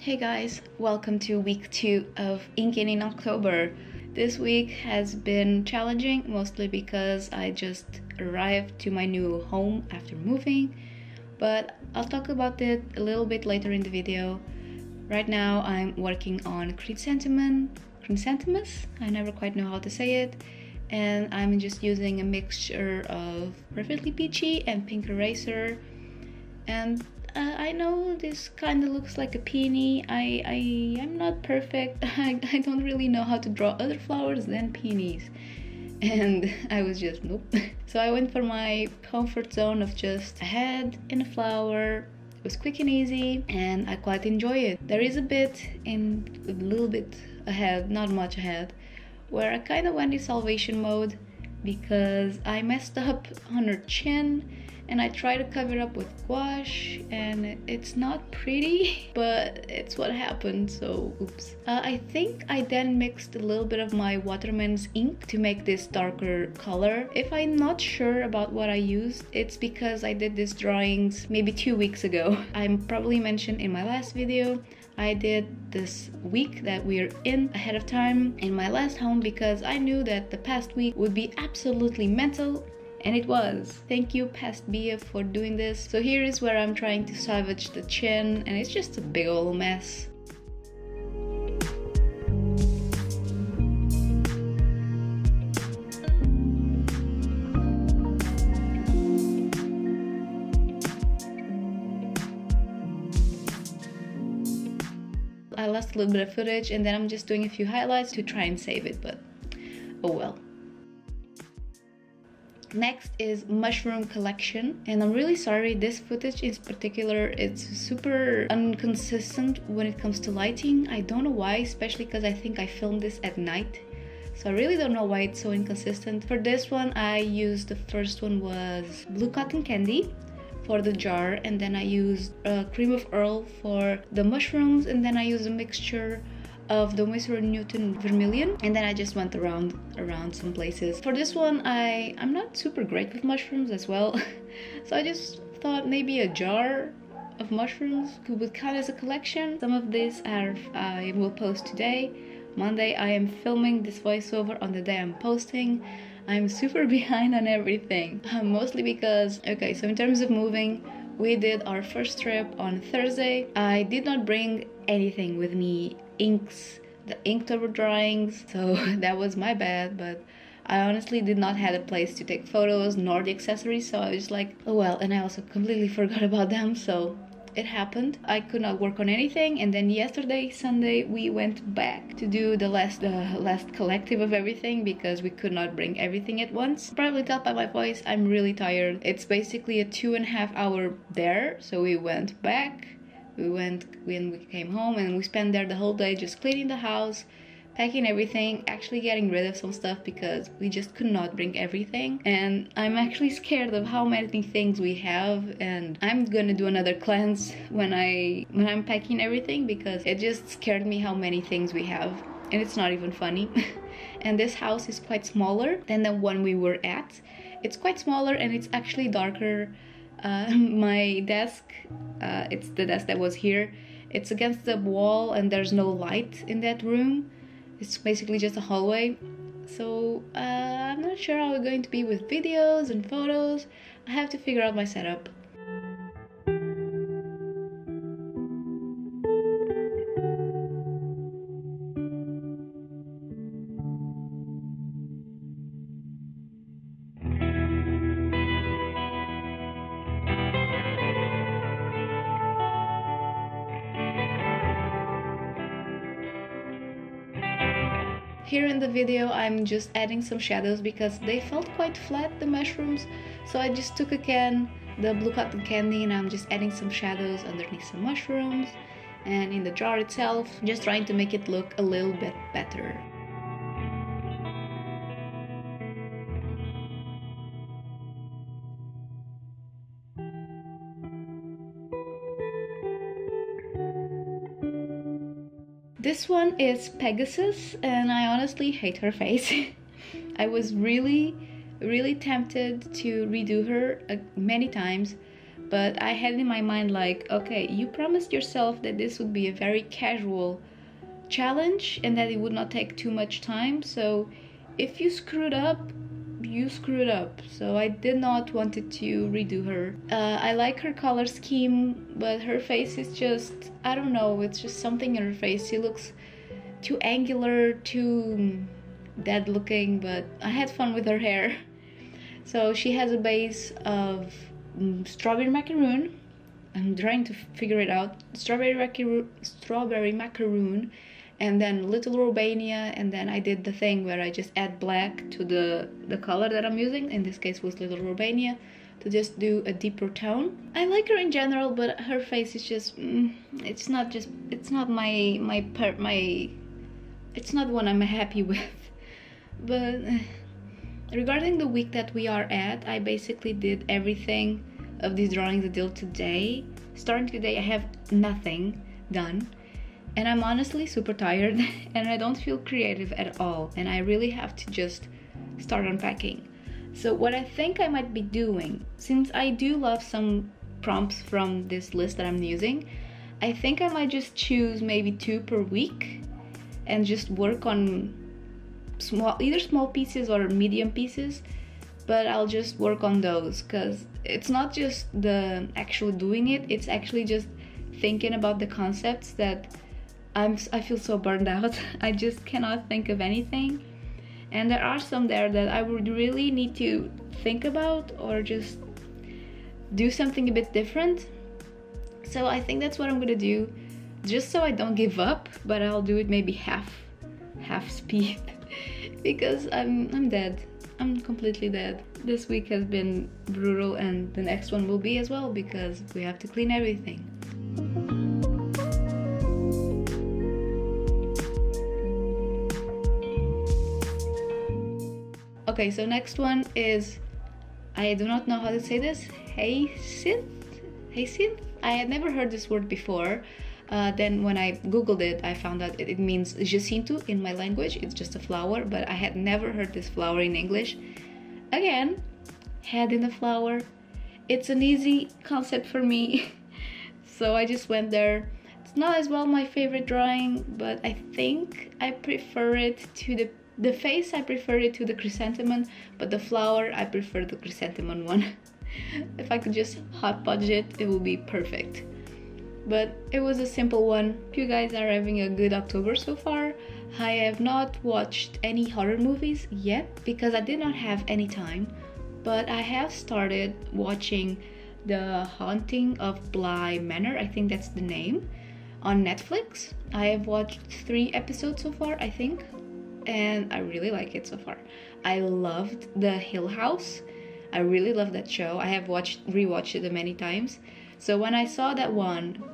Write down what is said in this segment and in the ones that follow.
Hey guys, welcome to week 2 of inking in October. This week has been challenging, mostly because I just arrived to my new home after moving, but I'll talk about it a little bit later in the video. Right now I'm working on chrysanthemums, I never quite know how to say it, and I'm just using a mixture of Perfectly Peachy and Pink Eraser. And I know this kind of looks like a peony. I'm not perfect. I don't really know how to draw other flowers than peonies. And I was just nope. So I went for my comfort zone of just a head and a flower. It was quick and easy and I quite enjoy it. There is a little bit ahead, not much ahead, where I kind of went in salvation mode because I messed up on her chin and I try to cover it up with gouache and it's not pretty, but it's what happened, so oops. I think I then mixed a little bit of my Waterman's ink to make this darker color. If I'm not sure about what I used, it's because I did these drawings maybe 2 weeks ago. I probably mentioned in my last video, I did this week that we're in ahead of time in my last home because I knew that the past week would be absolutely mental. And it was. Thank you, past BF, for doing this. So here is where I'm trying to salvage the chin, and it's just a big old mess. I lost a little bit of footage, and then I'm just doing a few highlights to try and save it, but oh well. Next is Mushroom Collection, and I'm really sorry, this footage in particular, it's super inconsistent when it comes to lighting. I don't know why, especially because I think I filmed this at night, so I really don't know why it's so inconsistent. For this one, I used, the first one was Blue Cotton Candy for the jar, and then I used Cream of Earl for the mushrooms, and then I used a mixture of the Winsor & Newton Vermilion, and then I just went around some places. For this one, I'm not super great with mushrooms as well, so I just thought maybe a jar of mushrooms would count as a collection. Some of these I will post today, Monday. I am filming this voiceover on the day I'm posting. I'm super behind on everything, mostly because, okay, so in terms of moving, we did our first trip on Thursday. I did not bring anything with me, the Inktober drawings, so that was my bad, but I honestly did not have a place to take photos nor the accessories, so I was like, oh well, and I also completely forgot about them, so it happened. I could not work on anything, and then yesterday, Sunday, we went back to do the last collective of everything because we could not bring everything at once. Probably tell by my voice, I'm really tired. It's basically a 2.5 hour there, so we went back. We went when we came home and we spent there the whole day just cleaning the house, packing everything, actually getting rid of some stuff because we just could not bring everything. And I'm actually scared of how many things we have, and I'm gonna do another cleanse when I'm packing everything because it just scared me how many things we have, and it's not even funny. And this house is quite smaller than the one we were at. It's quite smaller and it's actually darker. My desk, it's the desk that was here, it's against the wall and there's no light in that room. It's basically just a hallway, so I'm not sure how we're going to be with videos and photos. I have to figure out my setup. Here in the video, I'm just adding some shadows because they felt quite flat, the mushrooms. So I just took a can, the Blue Cotton Candy, and I'm just adding some shadows underneath some mushrooms. And in the jar itself, just trying to make it look a little bit better. This one is Pegasus, and I honestly hate her face. I was really tempted to redo her many times, but I had in my mind like, okay, you promised yourself that this would be a very casual challenge and that it would not take too much time, so if you screwed up, you screwed up. So I did not wanted to redo her. I like her color scheme, but her face is just, I don't know, it's just something in her face. She looks too angular, too dead looking, but I had fun with her hair. So she has a base of strawberry macaroon. I'm trying to figure it out. Strawberry macaroon, and then Little Robania, and then I did the thing where I just add black to the color that I'm using. In this case was Little Robania, to just do a deeper tone. I like her in general, but her face is just, it's not one I'm happy with. But regarding the week that we are at, I basically did everything of these drawings until today. Starting today, I have nothing done, and I'm honestly super tired and I don't feel creative at all, and I really have to just start unpacking. So what I think I might be doing, since I do love some prompts from this list that I'm using, I think I might just choose maybe 2 per week and just work on either small pieces or medium pieces, but I'll just work on those, because it's not just the actual doing it, it's actually just thinking about the concepts that I feel so burned out. I just cannot think of anything, and there are some there that I would really need to think about or just do something a bit different. So I think that's what I'm gonna do, just so I don't give up, but I'll do it maybe half speed because I'm dead. I'm completely dead. This week has been brutal, and the next one will be as well, because we have to clean everything. Okay, so next one is, I do not know how to say this, hyacinth? I had never heard this word before. Then when I googled it, I found out it means jacinto in my language. It's just a flower, but I had never heard this flower in English. Again, head in the flower. It's an easy concept for me. So I just went there. It's not as well my favorite drawing, but I think I prefer it to the face, I prefer it to the chrysanthemum, but the flower, I prefer the chrysanthemum one. If I could just hot budget, it would be perfect. But it was a simple one. If you guys are having a good October so far. I have not watched any horror movies yet because I did not have any time, but I have started watching The Haunting of Bly Manor, I think that's the name, on Netflix. I have watched 3 episodes so far, I think, and I really like it so far. I loved The Hill House. I really love that show. I have rewatched it many times. So when I saw that one,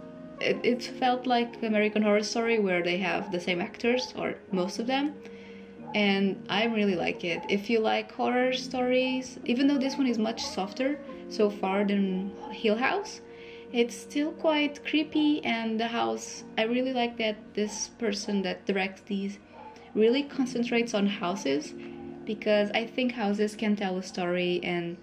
it felt like American Horror Story, where they have the same actors, or most of them, and I really like it. If you like horror stories, even though this one is much softer so far than Hill House, it's still quite creepy, and the house, I really like that this person that directs these really concentrates on houses, because I think houses can tell a story, and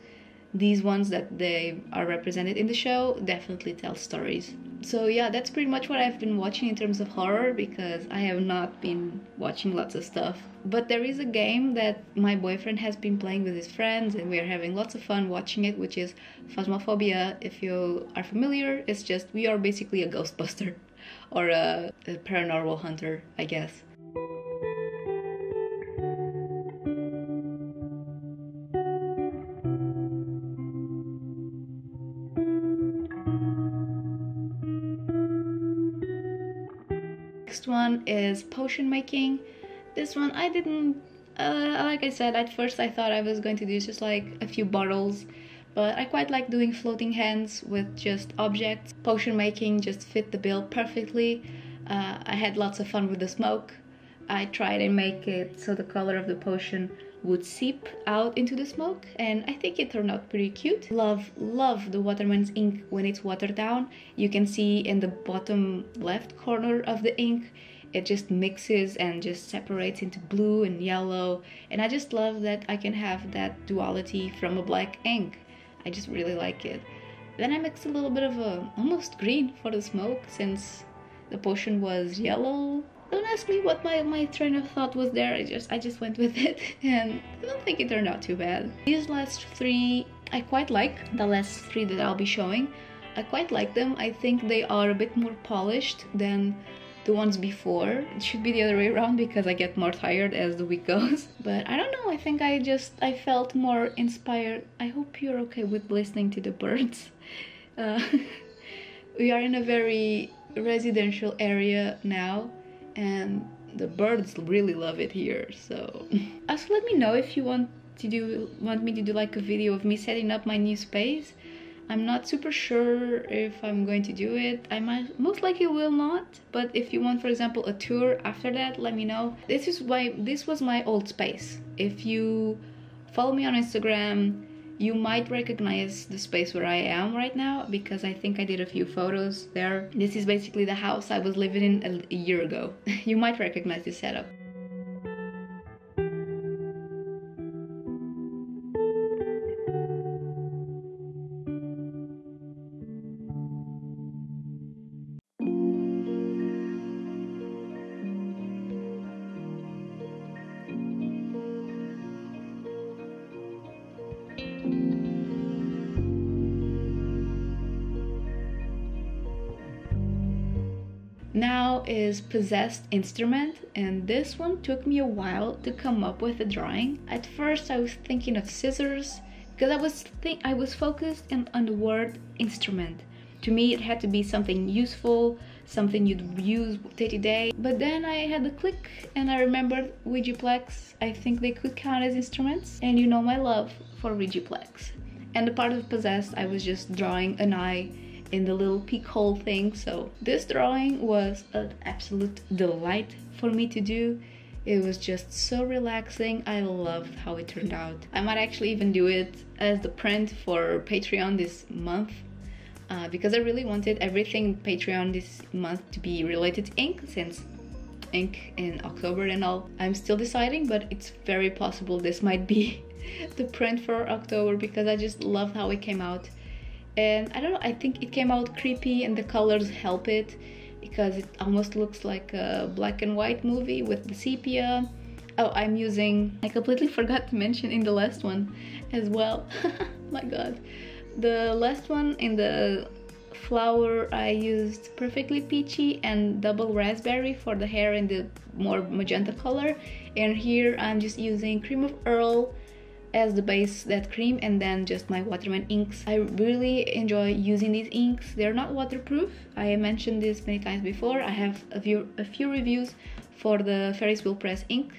these ones that they are represented in the show definitely tell stories. So yeah, that's pretty much what I've been watching in terms of horror, because I have not been watching lots of stuff. But there is a game that my boyfriend has been playing with his friends, and we are having lots of fun watching it, which is Phasmophobia. If you are familiar, it's just, we are basically a Ghostbuster or a paranormal hunter, I guess. Next one is potion making. This one I didn't, like I said, at first I thought I was going to do just like a few bottles, but I quite like doing floating hands with just objects. Potion making just fit the bill perfectly. I had lots of fun with the smoke. I tried and make it so the color of the potion would seep out into the smoke, and I think it turned out pretty cute. Love the watermelon's ink when it's watered down. You can see in the bottom left corner of the ink, it just mixes and just separates into blue and yellow, and I just love that I can have that duality from a black ink. I just really like it. Then I mixed a little bit of almost green for the smoke, since the potion was yellow. Don't ask me what my train of thought was there. I just went with it, and I don't think it turned out too bad. These last three I quite like. The last three that I'll be showing, I quite like them. I think they are a bit more polished than the ones before. It should be the other way around because I get more tired as the week goes. But I don't know, I think I felt more inspired. I hope you're okay with listening to the birds. We are in a very residential area now, and the birds really love it here. So also let me know if you want me to do like a video of me setting up my new space. I'm not super sure if I'm going to do it. I most likely will not, but if you want, for example, a tour after that, let me know. This was my old space. If you follow me on Instagram, you might recognize the space where I am right now, because I think I did a few photos there. This is basically the house I was living in a year ago. You might recognize this setup. Now is Possessed Instrument, and this one took me a while to come up with a drawing. At first I was thinking of scissors, because I was focused on the word instrument. To me it had to be something useful, something you'd use day to day. But then I had a click and I remembered Ouijaplex. I think they could count as instruments, and you know my love for Ouijaplex. And the part of Possessed, I was just drawing an eye in the little peek hole thing. So this drawing was an absolute delight for me to do. It was just so relaxing. I loved how it turned out. I might actually even do it as the print for Patreon this month, because I really wanted everything Patreon this month to be related to ink, since ink in October and all. I'm still deciding, but it's very possible this might be the print for October, because I just loved how it came out. And I don't know, I think it came out creepy, and the colors help it, because it almost looks like a black and white movie with the sepia. Oh, I completely forgot to mention in the last one as well. My god. The last one, in the flower, I used Perfectly Peachy and Double Raspberry for the hair in the more magenta color. And here I'm just using Cream of Earl as the base, that cream, and then just my Waterman inks. I really enjoy using these inks. They're not waterproof. I mentioned this many times before. I have a few reviews for the Ferris wheel press ink,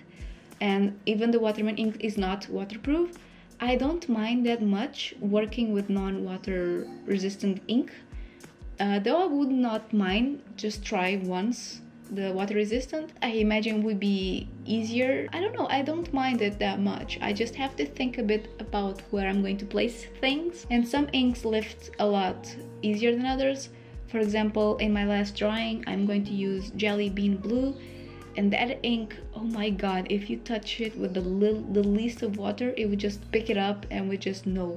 and even the Waterman ink is not waterproof. I don't mind that much working with non-water resistant ink, though I would not mind just try once the water resistant. I imagine would be easier. I don't know, I don't mind it that much. I just have to think a bit about where I'm going to place things, and some inks lift a lot easier than others. For example, in my last drawing, I'm going to use Jelly Bean Blue, and that ink, oh my god, if you touch it with the least of water, it would just pick it up and would just know.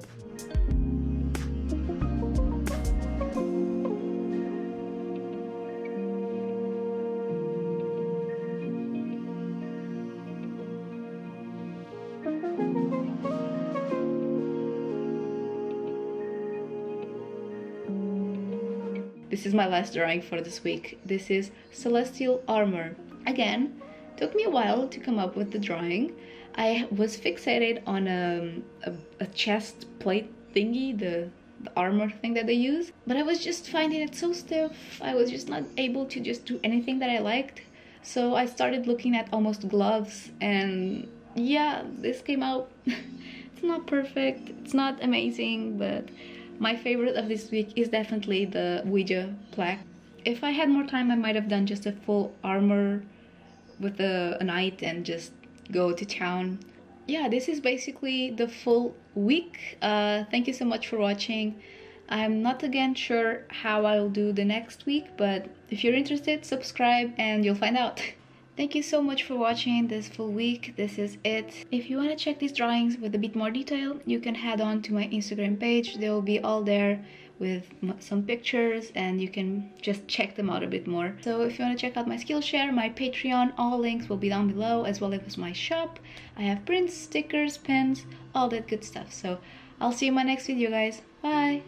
This is my last drawing for this week. This is Celestial Armor. Again, took me a while to come up with the drawing. I was fixated on a chest plate thingy, the armor thing that they use, but I was just finding it so stiff. I was just not able to just do anything that I liked. So I started looking at almost gloves, and yeah, this came out. It's not perfect, it's not amazing, but my favorite of this week is definitely the Ouija plaque. If I had more time, I might have done just a full armor with a knight and just go to town. Yeah, this is basically the full week. Thank you so much for watching. I'm not again sure how I'll do the next week, but if you're interested, subscribe and you'll find out. Thank you so much for watching this full week. This is it. If you want to check these drawings with a bit more detail, you can head on to my Instagram page. They will be all there with some pictures, and you can just check them out a bit more. So if you want to check out my Skillshare, my Patreon, all links will be down below, as well as my shop. I have prints, stickers, pens, all that good stuff. So I'll see you in my next video, guys. Bye!